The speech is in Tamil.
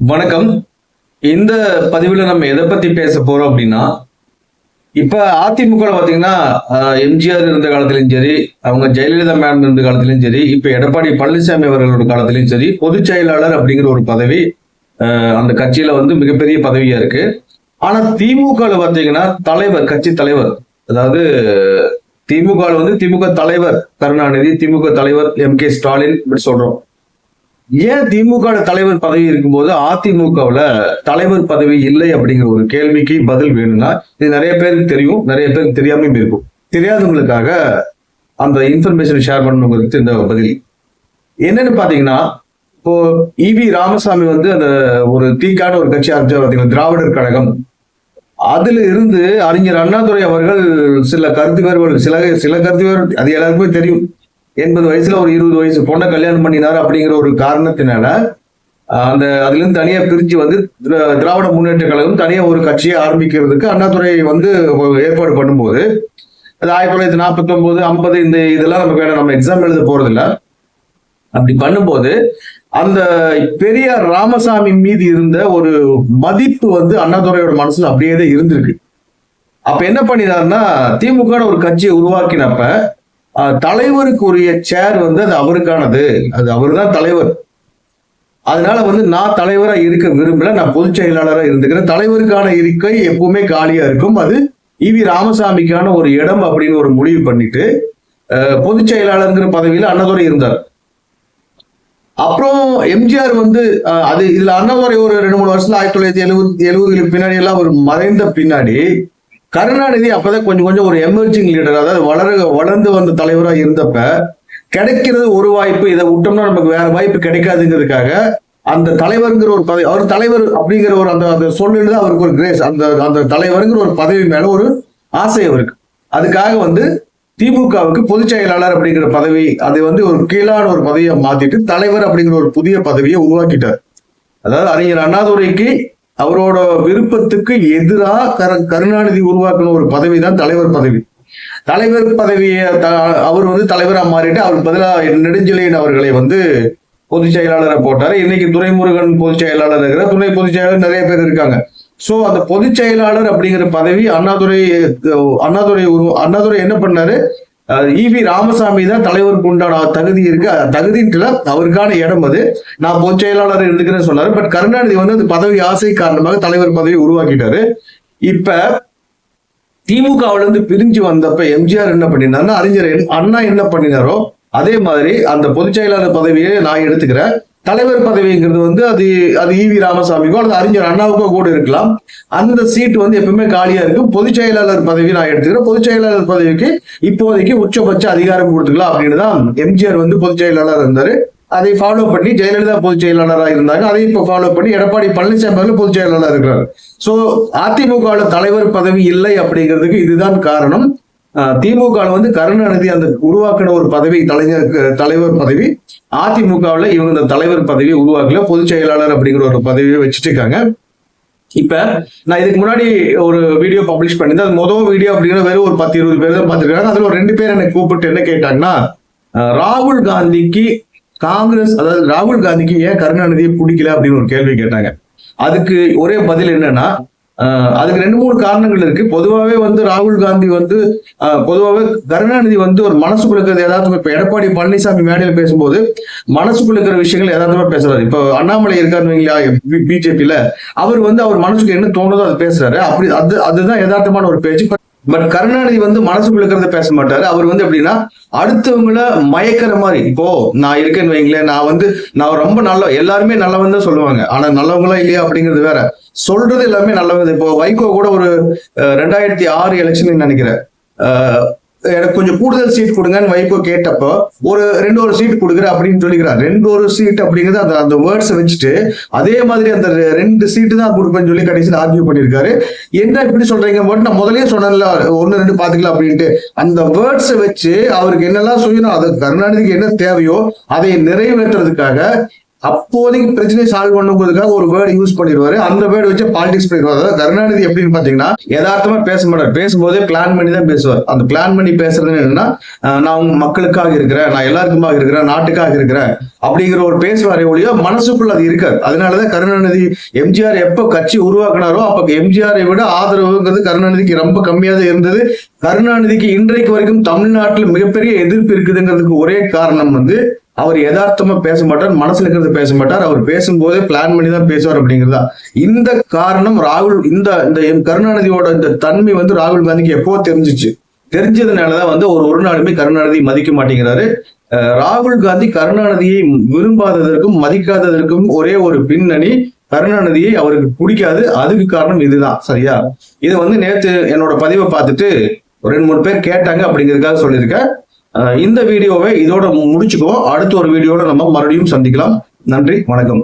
வணக்கம். இந்த பதிவுல நம்ம எதை பத்தி பேச போறோம் அப்படின்னா, இப்ப அதிமுக ல பாத்தீங்கன்னா, எம்ஜிஆர் இருந்த காலத்திலயும் சரி, அவங்க ஜெயலலிதா மேம் இருந்த காலத்திலயும் சரி, இப்ப எடப்பாடி பழனிசாமி அவர்களோட காலத்திலயும் சரி, பொதுச் செயலாளர் அப்படிங்கிற ஒரு பதவி அந்த கட்சியில வந்து மிகப்பெரிய பதவியா இருக்கு. ஆனா திமுக ல பாத்தீங்கன்னா தலைவர், கட்சி தலைவர், அதாவது திமுக ல வந்து திமுக தலைவர் கருணாநிதி, திமுக தலைவர் ஸ்டாலின் இப்படி சொல்றோம். ஏன் திமுக தலைவர் பதவி இருக்கும்போது அதிமுகவுல தலைவர் பதவி இல்லை அப்படிங்கிற ஒரு கேள்விக்கு பதில் வேணும்னா, இது நிறைய பேருக்கு தெரியும், நிறைய பேருக்கு தெரியாமையும் இருக்கும். தெரியாதவங்களுக்காக அந்த இன்ஃபர்மேஷன் ஷேர் பண்ணவங்களுக்கு இந்த பதில் என்னன்னு பாத்தீங்கன்னா, இப்போ ஈவி ராமசாமி வந்து அந்த ஒரு தீக்கான ஒரு கட்சி ஆரம்பிச்சார் பாத்தீங்கன்னா, திராவிடர் கழகம். அதுல இருந்து அறிஞர் அண்ணாதுரை அவர்கள் சில கருத்து வேறுபாடு, சில கருத்து வேறு அது எல்லாருக்குமே தெரியும். 80 வயசுல ஒரு 20 வயசு பொண்ணை கல்யாணம் பண்ணினார் அப்படிங்கிற ஒரு காரணத்தினால அதுல இருந்து தனியா பிரிஞ்சு வந்து திராவிட முன்னேற்ற கழகம் தனியா ஒரு கட்சியை ஆரம்பிக்கிறதுக்கு அண்ணாதுரை வந்து ஏற்பாடு பண்ணும்போது, அது 1949, 50 இந்த இதெல்லாம் நம்ம எக்ஸாம் எழுத போறது இல்ல. அப்படி பண்ணும்போது அந்த பெரியார் ராமசாமி மீது இருந்த ஒரு மதிப்பு வந்து அண்ணாதுரையோட மனசுல அப்படியே தான் இருந்திருக்கு. அப்ப என்ன பண்ணினாருன்னா, திமுக ஒரு கட்சியை உருவாக்கினப்ப தலைவருக்குரிய சேர் வந்து அது அவருக்கானது, அது அவர் தான் தலைவர். அதனால வந்து நான் தலைவரா இருக்க விரும்பல, நான் பொதுச் செயலாளராக இருந்துக்கிறேன். தலைவருக்கான இருக்கை எப்பவுமே காலியா இருக்கும், அது ஈவி ராமசாமிக்கான ஒரு இடம் அப்படின்னு ஒரு முடிவு பண்ணிட்டு பொதுச் செயலாளருங்கிற பதவியில அண்ணாதுரை இருந்தார். அப்புறம் எம்ஜிஆர் வந்து அது இதுல அண்ணாதுரை ஒரு 2-3 வருஷத்துல 1970 பின்னாடி எல்லாம் ஒரு மறைந்த பின்னாடி கருணாநிதி அப்பதான் கொஞ்சம் ஒரு எமர்ஜிங் லீடர், அதாவது வளர்ந்து வந்த தலைவராக இருந்தப்ப கிடைக்கிறது ஒரு வாய்ப்பு, இதை விட்டோம்னா நமக்கு வேற வாய்ப்பு கிடைக்காதுங்கிறதுக்காக அந்த தலைவருங்கிற ஒரு பதவி, அவர் தலைவர் அப்படிங்கிற ஒரு அந்த சொல்லுதான் அவருக்கு ஒரு கிரேஸ், அந்த தலைவருங்கிற ஒரு பதவி மேல ஒரு ஆசை அவருக்கு. அதுக்காக வந்து திமுகவுக்கு பொதுச் செயலாளர் அப்படிங்கிற பதவி, அதை வந்து ஒரு கீழான ஒரு பதவியை மாத்திட்டு தலைவர் அப்படிங்கிற ஒரு புதிய பதவியை உருவாக்கிட்டார். அதாவது அறிஞர் அண்ணாதுரைக்கு அவரோட விருப்பத்துக்கு எதிராக கருணாநிதி உருவாக்கின ஒரு பதவி தான் தலைவர் பதவி. தலைவர் பதவியை அவர் வந்து தலைவரா மாறிட்டு அவருக்கு பதிலாக நெடுஞ்செழியன் அவர்களை வந்து பொதுச் செயலாளரை போட்டாரு. இன்னைக்கு துரைமுருகன் பொதுச் செயலாளர் இருக்கிற, துணை பொதுச் செயலாளர் நிறைய பேர் இருக்காங்க. சோ அந்த பொதுச் செயலாளர் அப்படிங்கிற பதவி அண்ணாதுரை என்ன பண்ணாரு, ஈவி ராமசாமி தான் தலைவருக்கு உண்டான தகுதி இருக்கு, தகுதின்ட்டுல அவருக்கான இடம் அது, நான் பொதுச் செயலாளர் இருந்துக்கிறேன்னு சொன்னாரு. பட் கருணாநிதி வந்து அந்த பதவி ஆசை காரணமாக தலைவர் பதவி உருவாக்கிட்டாரு. இப்ப திமுகவுல இருந்து பிரிஞ்சு வந்தப்ப எம்ஜிஆர் என்ன பண்ணினாருன்னா, அறிஞர் அண்ணா என்ன பண்ணினாரோ அதே மாதிரி அந்த பொதுச் செயலாளர் பதவியை நான் எடுத்துக்கிறேன், தலைவர் பதவிங்கிறது வந்து அது ஈவி ராமசாமிக்கோ அல்லது அறிஞர் அண்ணாவுக்கோ கூட இருக்கலாம், அந்த சீட் வந்து எப்பவுமே காலியா இருக்கும், பொதுச் செயலாளர் பதவி நான் எடுத்துக்கிறேன், பொதுச் செயலாளர் பதவிக்கு இப்போதைக்கு உச்சபட்ச அதிகாரம் கொடுத்துக்கலாம் அப்படின்னு தான் எம்ஜிஆர் வந்து பொதுச் செயலாளர் இருந்தாரு. அதை ஃபாலோ பண்ணி ஜெயலலிதா பொதுச் செயலாளராக இருந்தாங்க, அதை இப்போ ஃபாலோ பண்ணி எடப்பாடி பழனிசாமி பொதுச் செயலாளர் இருக்கிறார். சோ அதிமுக தலைவர் பதவி இல்லை அப்படிங்கிறதுக்கு இதுதான் காரணம். திமுக வந்து கருணாநிதி அந்த உருவாக்கின ஒரு பதவி, தலைவர் பதவி. அதிமுகவுல இவங்க இந்த தலைவர் பதவியை உருவாக்கல, பொதுச் செயலாளர் அப்படிங்கிற ஒரு பதவியை வச்சுட்டு இருக்காங்க. இப்ப நான் இதுக்கு முன்னாடி ஒரு வீடியோ பப்ளிஷ் பண்ணியிருந்தேன். அது முதல் வீடியோ அப்படிங்கிற வெறும் ஒரு 10-20 பேர் தான் பார்த்திருக்காங்க. அதுல ஒரு 2 பேர் எனக்கு கூப்பிட்டு என்ன கேட்டாங்கன்னா, ராகுல் காந்திக்கு காங்கிரஸ், அதாவது ராகுல் காந்திக்கு ஏன் கருணாநிதியை பிடிக்கல அப்படின்னு ஒரு கேள்வி கேட்டாங்க. அதுக்கு ஒரே பதில் என்னன்னா, அதுக்கு 2-3 காரணங்கள் இருக்கு. பொதுவாகவே வந்து ராகுல் காந்தி வந்து பொதுவாகவே கருணாநிதி வந்து ஒரு மனசுக்குள்ள இருக்கிறது ஏதாவது, இப்ப எடப்பாடி பழனிசாமி மேடையில் பேசும்போது மனசுக்குள்ள இருக்கிற விஷயங்கள் ஏதாவதுமா பேசுறாரு. இப்போ அண்ணாமலை இருக்காருன்னு பிஜேபியில, அவர் வந்து அவர் மனசுக்கு என்ன தோணுதோ அது பேசுறாரு, அப்படி அதுதான் யதார்த்தமான ஒரு பேச்சு. பட் கருணாநிதி வந்து மனசுக்குள்ள இருக்கிறத பேச மாட்டாரு. அவர் வந்து எப்படின்னா அடுத்தவங்கள மயக்கிற மாதிரி, இப்போ நான் இருக்கேன்னு வைங்களேன், நான் ரொம்ப நல்ல, எல்லாருமே நல்லவன் தான் சொல்லுவாங்க, ஆனா நல்லவங்களா இல்லையா அப்படிங்கிறது வேற, சொல்றது எல்லாமே நல்லவங்க. இப்போ வைகோ கூட ஒரு 2006 எலெக்ஷன் நினைக்கிறேன், எனக்கு கொஞ்சம் கூடுதல் சீட் கொடுங்கன்னு வைகோ கேட்டப்போ ஒரு 2 சீட் கொடுக்குற அப்படின்னு சொல்லிக்கிறார். 2 சீட் அப்படிங்கிறது அந்த வேர்ட்ஸை வச்சுட்டு அதே மாதிரி அந்த 2 சீட்டு தான் கொடுப்பேன்னு சொல்லி கடைசியில் ஆர்கியூ பண்ணியிருக்காரு. என்ன இப்படி சொல்றீங்க, நான் முதலே சொன்னேன்ல 1-2 பாத்துக்கலாம் அப்படின்ட்டு, அந்த வேர்ட்ஸை வச்சு அவருக்கு என்னெல்லாம் சொல்லணும், அது கருணாநிதிக்கு என்ன தேவையோ அதை நிறைவேற்றுறதுக்காக அப்போதைக்கு பிரச்சனை சால்வ் பண்ணுறதுக்காக ஒரு வேர்டு யூஸ் பண்ணிடுவாரு. அந்த வேர்டு வச்சு பாலிடிக்ஸ் பண்ணிடுவாரு. அதாவது கருணாநிதி எப்படின்னு பாத்தீங்கன்னா யதார்த்தமா பேச மாட்டார். பேசும்போதே பிளான் பண்ணி தான் பேசுவார். அந்த பிளான் பண்ணி பேசுறது என்னன்னா, நான் உங்க மக்களுக்காக இருக்கிறேன், நான் எல்லாருக்குமாக இருக்கிறேன், நாட்டுக்காக இருக்கிறேன் அப்படிங்கிற ஒரு பேசுவாரே ஒழிய மனசுக்குள்ள அது இருக்காது. அதனாலதான் கருணாநிதி எம்ஜிஆர் எப்ப கட்சி உருவாக்குனாரோ அப்ப எம்ஜிஆரை விட ஆதரவுங்கிறது கருணாநிதிக்கு ரொம்ப கம்மியாக தான் இருந்தது. கருணாநிதிக்கு இன்றைக்கு வரைக்கும் தமிழ்நாட்டில் மிகப்பெரிய எதிர்ப்பு இருக்குதுங்கிறதுக்கு ஒரே காரணம் அவர் யதார்த்தமா பேச மாட்டார், மனசுல இருக்கிறது பேச மாட்டார். அவர் பேசும்போதே பிளான் பண்ணி தான் பேசுவார் அப்படிங்கிறதா. இந்த காரணம் ராகுல் இந்த கருணாநிதியோட இந்த தன்மை ராகுல் காந்திக்கு எப்போ தெரிஞ்சதுனாலதான் ஒரு நாளுமே கருணாநிதி மதிக்க மாட்டேங்கிறாரு. ராகுல் காந்தி கருணாநிதியை விரும்பாததற்கும் மதிக்காததற்கும் ஒரே ஒரு பின்னணி, கருணாநிதியை அவருக்கு பிடிக்காது. அதுக்கு காரணம் இதுதான். சரியா? இதை நேத்து என்னோட பதிவை பார்த்துட்டு 2-3 பேர் கேட்டாங்க அப்படிங்கிறதுக்காக சொல்லியிருக்கேன். இந்த வீடியோவை இதோட முடிச்சுக்குவோம். அடுத்த ஒரு வீடியோல நம்ம மறுபடியும் சந்திக்கலாம். நன்றி, வணக்கம்.